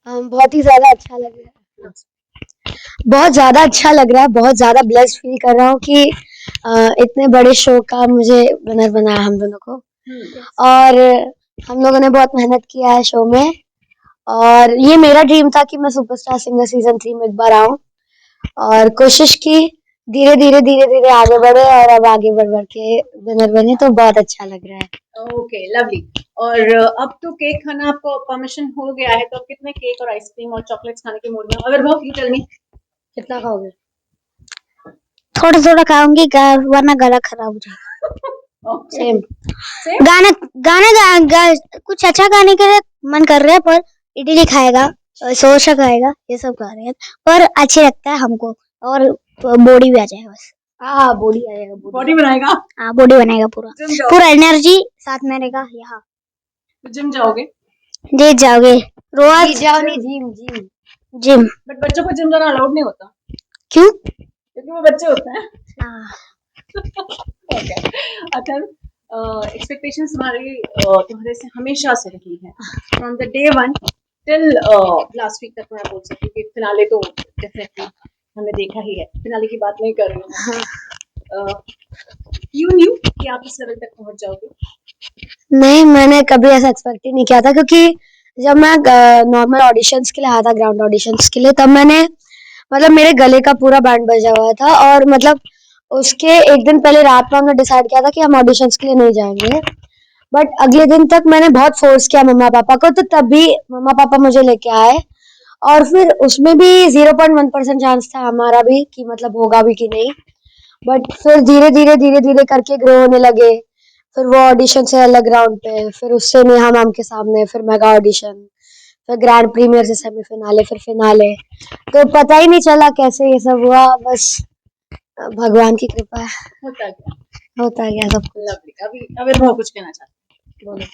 बहुत ही ज्यादा अच्छा लग रहा है। बहुत ज्यादा अच्छा लग रहा है, बहुत ज्यादा ब्लेस्ड फील कर रहा हूँ कि इतने बड़े शो का मुझे विनर बनाया हम दोनों को। और हम लोगों ने बहुत मेहनत किया है शो में, और ये मेरा ड्रीम था कि मैं सुपरस्टार सिंगर सीजन 3 में एक बार आऊं, और कोशिश की, धीरे धीरे आगे बढ़े, और अब आगे बढ़ बढ़ के विनर बने, तो बहुत अच्छा लग रहा है। Okay, lovely. और अब तो केक खाना आपको परमिशन हो गया है, तो अब कितने केक और आइसक्रीम और चॉकलेट्स खाने के मूड में? अगर बहुत यू टेल मी, कितना खाओगे? थोड़ा थोड़ा खाऊंगी, वरना गला खराब हो जाएगा। सेम। गाना गाना गा, गा, कुछ अच्छा गाने के लिए मन कर रहा है, पर इडली खाएगा, समोसा खाएगा, ये सब खा रहे हैं, पर अच्छे लगता है हमको, और बॉडी भी आ जाएगा बस। हाँ, बॉडी आएगा, बॉडी बनाएगा। हाँ, बॉडी बनाएगा, पूरा एनर्जी साथ में रहेगा। यहाँ तो जिम जाओगे? जी जाओगे रोज? जाओ नहीं, जिम जिम जिम। बट बच्चों को जिम जाना अलाउड नहीं होता। क्यों? क्योंकि वो बच्चे होते हैं। ओके। अच्छा, एक्सपेक्टेशंस तुम्हारे से हमेशा से रही है, from the day one till last week तक। मैं बोल सकती हूँ कि फिनाले तो डेफिनेटली हमने देखा ही है, फिनाले की बात नहीं कर रही हूँ। यू न्यू कि आप इस लेवल तक पहुंच जाओगे? नहीं, मैंने कभी ऐसा एक्सपेक्ट ही नहीं किया था, क्योंकि जब मैं नॉर्मल ऑडिशंस के लिए आया था, ग्राउंड ऑडिशंस के लिए, तब मैंने मतलब मेरे गले का पूरा बैंड बजा हुआ था, और मतलब उसके एक दिन पहले रात में हमने डिसाइड किया था कि हम ऑडिशंस के लिए नहीं जाएंगे। बट अगले दिन तक मैंने बहुत फोर्स किया मम्मा पापा को, तो तब भी मम्मा पापा मुझे लेके आए, और फिर उसमें भी 0.1% चांस था हमारा भी कि मतलब होगा भी कि नहीं। बट फिर धीरे धीरे करके ग्रो होने लगे। फिर वो ऑडिशन से अलग राउंड पे, फिर उससे नेहा मैम के सामने, फिर मेगा ऑडिशन, फिर ग्रैंड प्रीमियर से सेमीफिनाले, फिर फिनाले। तो पता ही नहीं चला कैसे ये सब हुआ, बस भगवान की कृपा है, होता गया सब कुछ। अभी अभी बहुत कुछ कहना चाहते हैं, बोलो।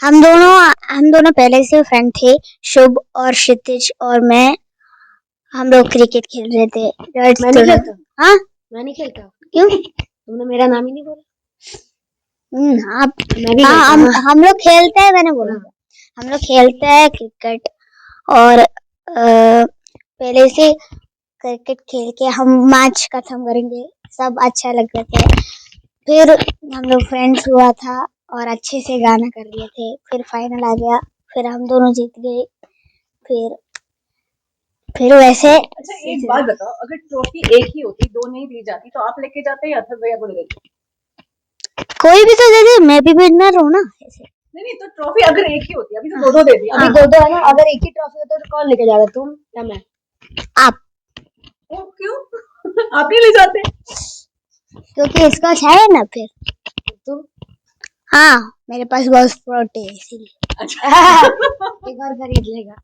हम दोनों पहले से फ्रेंड थे, शुभ और क्षितिज और मैं। हम लोग क्रिकेट खेल रहे थे। मैं नहीं खेलता। हाँ, मैं नहीं खेलता। क्यों? तुमने मेरा नाम ही नहीं बोला। हम लोग खेलते हैं, मैंने बोला। हम लोग खेलते हैं क्रिकेट, और पहले से क्रिकेट खेल के हम मैच खत्म करेंगे, सब अच्छा लग रहा था। फिर हम लोग फ्रेंड्स हुआ था, और अच्छे से गाना कर लिए थे, फिर फाइनल आ गया, फिर हम दोनों जीत गए। फिर वैसे। अच्छा, एक बात बताओ, अगर ट्रॉफी एक ही होती, दो नहीं दी जाती, तो आप लेके जाते या अथर्व भैया को ले देते? कोई भी तो दे दे, मैं भी विनर हूँ ना ऐसे। नहीं, तो ट्रॉफी अगर एक ही होती, अभी तो दो दे दी। अभी दो है ना, अगर एक ही ट्रॉफी होता तो कौन लेके जाता, तुम या मैं? आप। ओ, क्यों? आप नहीं ले जाते? क्योंकि इसका है ना। फिर तुम? हाँ, मेरे पास बहुत स्पॉट है, इसीलिए। अच्छा। एक बार खरीद लेगा।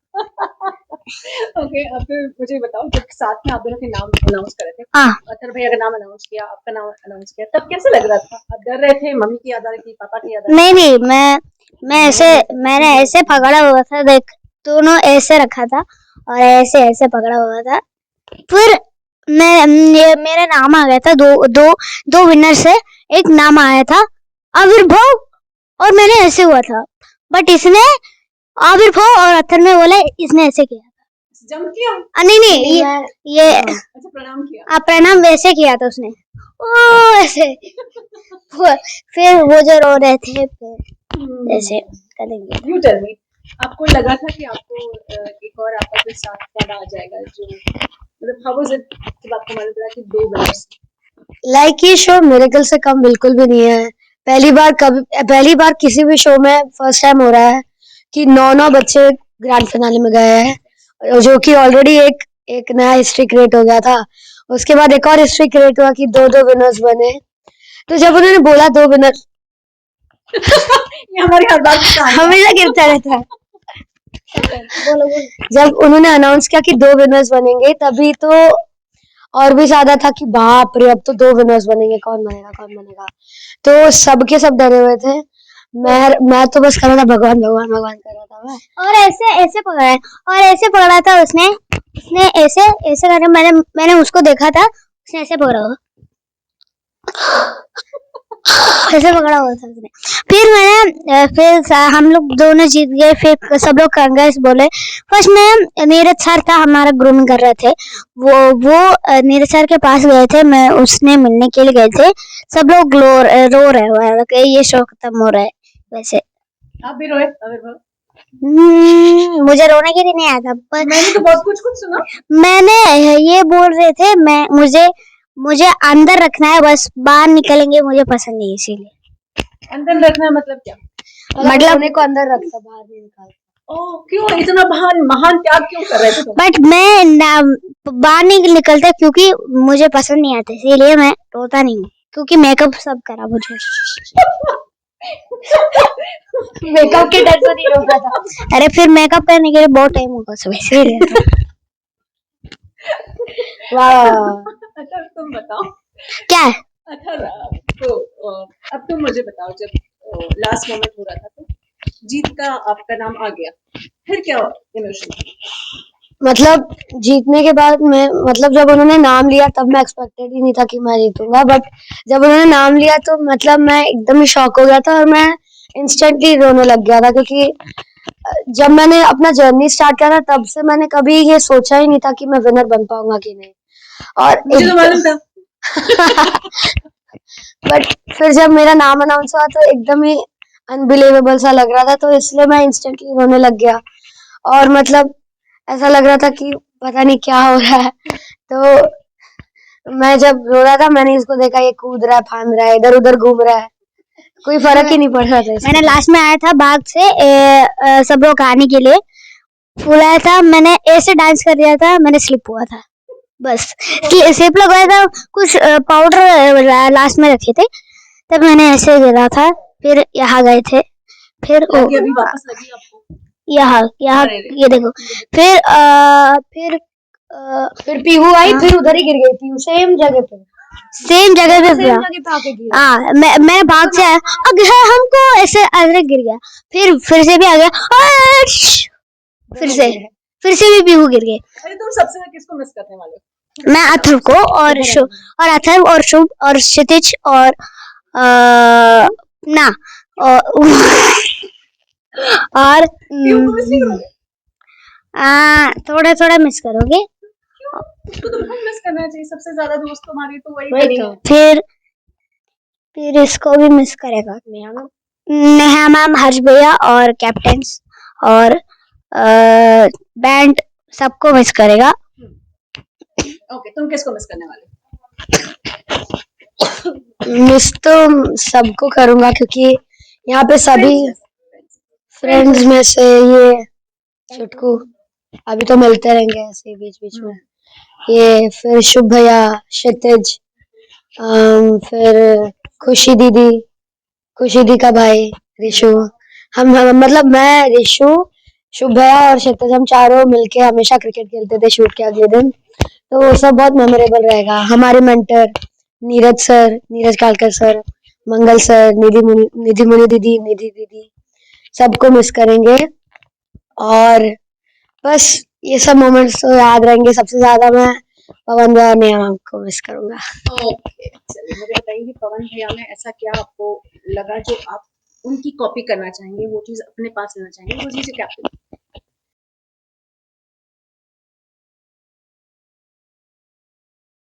ओके, अब फिर मुझे बताओ, जब साथ में आप दोनों के नाम अनाउंस कर रहे थे, अथर्व भैया का नाम अनाउंस किया, आपका नाम अनाउंस किया, तब कैसे लग रहा था? आप डर रहे थे? मम्मी की याद आ रही थी? पापा की याद आ रही थी? नहीं, मैंने ऐसे पकड़ा हुआ था, देख, दोनों ऐसे रखा था, और ऐसे ऐसे पकड़ा हुआ था। फिर मेरा नाम आ गया था, दो विनर से एक नाम आया था आविर्भाव, और मैंने ऐसे हुआ था, बट इसने आविर्भाव और अथर्व ने बोला इसने ऐसे किया था। जंप किया? नहीं, ये अच्छा, प्रणाम किया। प्रणाम वैसे किया था उसने, ओ ऐसे। फिर वो जो रो रहे थे, फिर ऐसे करेंगे। यू टेल मी, आपको लगा था कि आपको एक और आपका कोई साथ वाला आ जाएगा, जो मतलब हाउ वाज इट जब आपको मालूम पड़ा कि दो विनर्स? लाइक ये शो मिरेकल से कम बिल्कुल भी नहीं है। पहली बार किसी भी शो में फर्स्ट टाइम हो रहा है कि 9 बच्चे ग्रैंड फिनाले में गए हैं, जो कि ऑलरेडी एक नया हिस्ट्री क्रिएट हो गया था। उसके बाद एक और हिस्ट्री क्रिएट हुआ कि दो विनर्स बने। तो जब उन्होंने बोला 2 विनर ये हमारी हर बात हमेशा गिरता रहता है। जब उन्होंने अनाउंस किया कि 2 विनर्स बनेंगे, तभी तो और भी ज्यादा था कि बाप रे, अब तो 2 विनर्स बनेंगे, कौन बनेगा। तो सबके सब डरे हुए थे। मैं तो बस कर रहा था भगवान भगवान भगवान कर रहा था मैं। और ऐसे पकड़ा था उसने ऐसे ऐसे करके मैंने उसको देखा था, उसने ऐसे पकड़ा हुआ। ऐसे पकड़ा हुआ था उसने। फिर मैंने हम लोग दोनों जीत गए। फिर सब लोग कांग्रेस बोले। फर्स्ट में नीरज सर था, हमारा ग्रूमिंग कर रहे थे। वो नीरज सर के पास गए थे, मैं उसने मिलने के लिए गए थे। सब लोग रो रहे हुए कि ये शो खत्म हो रहा है। वैसे आप भी रोए आविर्भाव? मुझे रोने के लिए नहीं आया था, पर मैंने तो बहुत कुछ कुछ सुना। मैंने ये बोल रहे थे, मुझे अंदर रखना है, बस बाहर निकलेंगे मुझे पसंद नहीं, इसीलिए। अंदर रखना मतलब क्या? मतलब रोने को अंदर रखता, बाहर नहीं निकालता। ओह, क्यों इतना महान त्याग क्यों कर रहे थे तुम? बट बाहर नहीं निकलता क्योंकि मुझे पसंद नहीं आता, इसीलिए मैं रोता नहीं हूँ, क्योंकि मेकअप सब करा मुझे। मेकअप के डर से नहीं रोता था। अरे फिर मेकअप करने के लिए बहुत टाइम होगा, सब इसीलिए। वाह। अच्छा तुम बताओ क्या है? अच्छा तो अब तुम मुझे बताओ, जब लास्ट मोमेंट हो रहा था तो जीत का आपका नाम आ गया, फिर क्या इमोशन? मतलब जीतने के बाद मैं, मतलब जब उन्होंने नाम लिया तब मैं एक्सपेक्टेड ही नहीं था कि मैं जीतूंगा, बट जब उन्होंने नाम लिया तो मतलब मैं एकदम ही शॉक हो गया था और मैं इंस्टेंटली रोने लग गया था, क्योंकि जब मैंने अपना जर्नी स्टार्ट किया था तब से मैंने कभी ये सोचा ही नहीं था कि मैं विनर बन पाऊंगा कि नहीं। और मुझे तो मालूम था। बट फिर जब मेरा नाम अनाउंस हुआ तो एकदम ही अनबिलीवेबल सा लग रहा था, तो इसलिए मैं इंस्टेंटली रोने लग गया। और मतलब ऐसा लग रहा था कि पता नहीं क्या हो रहा है। तो मैं जब रो रहा था मैंने इसको देखा, ये कूद रहा है, फांद रहा है, इधर उधर घूम रहा है, कोई फर्क ही नहीं पड़ रहा था इसको। मैंने लास्ट में आया था बाग से सब लोग आने के लिए, फूल आया था, मैंने ऐसे डांस कर दिया था, मैंने स्लिप हुआ था, बस स्लिप लगाया था। कुछ पाउडर लास्ट में रखे थे, तब मैंने ऐसे गिरा था। फिर यहाँ गए थे, फिर लगी अभी वापस लगी आपको? यहाँ अरे रे। ये देखो। फिर फिर पीहू आई, फिर उधर ही गिर गई पीहू, सेम जगह पे सेम जगह पे सेम गिरा। जगह पे आके गिरा। हाँ, मैं भाग से आया, अगर हमको ऐसे अंदर गिर गया, फिर से भी आ गया, आश! फिर से भी पीहू गिर गए। अरे तुम सबसे ज्यादा किसको मिस करने वाले हो? मैं अथर्व को और अथर्व और शुभ और क्षितिज और ना और क्यों तुम मिस नहीं करोगे? थोड़ा थोड़ा मिस करोगे। क्यों? उसको तो बहुत मिस करना चाहिए, सबसे ज्यादा दोस्त तुम्हारी तो वही वही बनी तो। है। फिर इसको भी मिस करेगा नेहा मैम, हर्ष भैया और कैप्टन्स और बैंड, सबको मिस करेगा। ओके, तुम किसको मिस करने वाले हो? मिस तो सबको करूंगा, क्योंकि यहाँ पे सभी फ्रेंड्स में से ये चुटकू अभी तो मिलते रहेंगे ऐसे ही बीच बीच में। ये फिर शुभ भैया, क्षितिज, फिर खुशी दीदी, खुशी दी का भाई रिशु, हम मतलब मैं, रिशु, शुभ भैया और क्षितिज, हम चारों मिलके हमेशा क्रिकेट खेलते थे शूट के अगले दिन, तो वो सब बहुत मेमोरेबल रहेगा। हमारे mentor Neeraj sir, Neeraj Kalkar sir, Mangal sir, Nidhi Muni दीदी, निधि दीदी, सबको मिस करेंगे। और बस ये सब मोमेंट्स तो याद रहेंगे। सबसे ज्यादा मैं पवन भैया और नेहा मैम को मिस करूंगा। ओके, चलिए मुझे बताइए कि पवन भैया में ऐसा क्या आपको लगा जो आप उनकी कॉपी करना चाहेंगे, वो चीज अपने पास लेना चाहेंगे, वो चीज क्या?